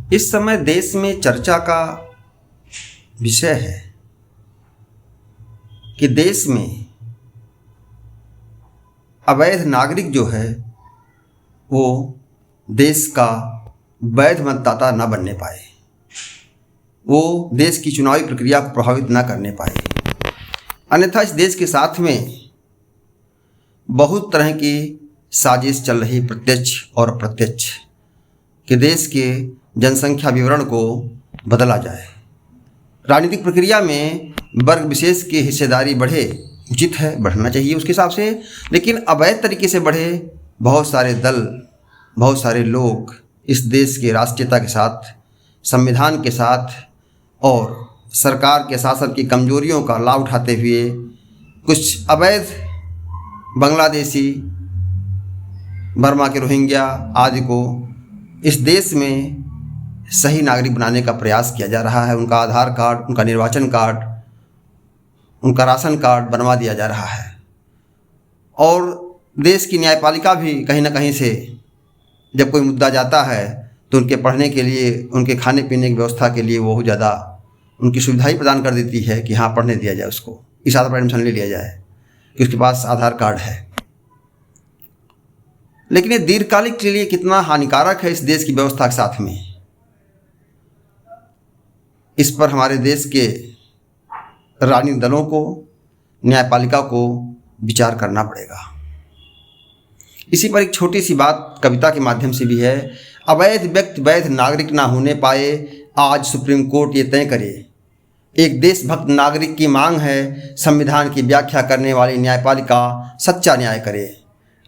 इस समय देश में चर्चा का विषय है कि देश में अवैध नागरिक जो है वो देश का वैध मतदाता न बनने पाए, वो देश की चुनावी प्रक्रिया को प्रभावित न करने पाए। अन्यथा इस देश के साथ में बहुत तरह की साजिश चल रही, प्रत्यक्ष और अप्रत्यक्ष, कि देश के जनसंख्या विवरण को बदला जाए। राजनीतिक प्रक्रिया में वर्ग विशेष की हिस्सेदारी बढ़े, उचित है, बढ़ना चाहिए उसके हिसाब से, लेकिन अवैध तरीके से बढ़े। बहुत सारे दल, बहुत सारे लोग इस देश के राष्ट्रीयता के साथ, संविधान के साथ और सरकार के शासन की कमजोरियों का लाभ उठाते हुए कुछ अवैध बांग्लादेशी, बर्मा के रोहिंग्या आदि को इस देश में सही नागरिक बनाने का प्रयास किया जा रहा है। उनका आधार कार्ड, उनका निर्वाचन कार्ड, उनका राशन कार्ड बनवा दिया जा रहा है। और देश की न्यायपालिका भी कहीं ना कहीं से जब कोई मुद्दा जाता है तो उनके पढ़ने के लिए, उनके खाने पीने की व्यवस्था के लिए बहुत ज़्यादा उनकी सुविधा ही प्रदान कर देती है कि हाँ पढ़ने दिया जाए, उसको इस आधार पर एडमिशन ले लिया जाए कि उसके पास आधार कार्ड है। लेकिन ये दीर्घकालिक के लिए कितना हानिकारक है इस देश की व्यवस्था के साथ में, इस पर हमारे देश के राजनीतिक दलों को, न्यायपालिका को विचार करना पड़ेगा। इसी पर एक छोटी सी बात कविता के माध्यम से भी है। अवैध व्यक्ति वैध नागरिक ना होने पाए, आज सुप्रीम कोर्ट ये तय करे। एक देशभक्त नागरिक की मांग है, संविधान की व्याख्या करने वाली न्यायपालिका सच्चा न्याय करे।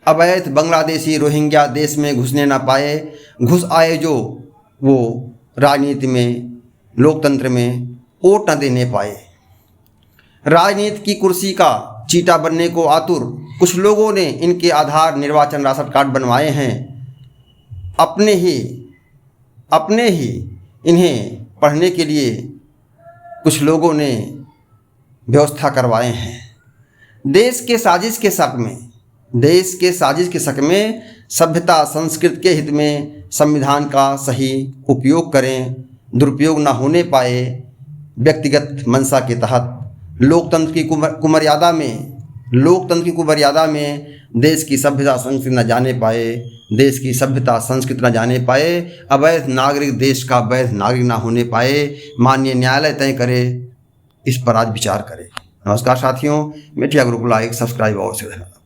अवैध बांग्लादेशी रोहिंग्या देश में घुसने ना पाए, घुस आए जो वो राजनीति में, लोकतंत्र में वोट न देने पाए। राजनीति की कुर्सी का चीटा बनने को आतुर कुछ लोगों ने इनके आधार, निर्वाचन, राशन कार्ड बनवाए हैं। अपने ही इन्हें पढ़ने के लिए कुछ लोगों ने व्यवस्था करवाए हैं। देश के साजिश के शक में सभ्यता संस्कृति के हित में संविधान का सही उपयोग करें, दुरुपयोग न होने पाए। व्यक्तिगत मंशा के तहत लोकतंत्र की कुमर्यादा में देश की सभ्यता संस्कृति न जाने पाए, देश की सभ्यता संस्कृति न जाने पाए। अवैध नागरिक देश का वैध नागरिक ना होने पाए। माननीय न्यायालय तय करे, इस पर आज विचार करें। नमस्कार साथियों, मीडिया गुरुकुल लाइक, सब्सक्राइब और शेयर।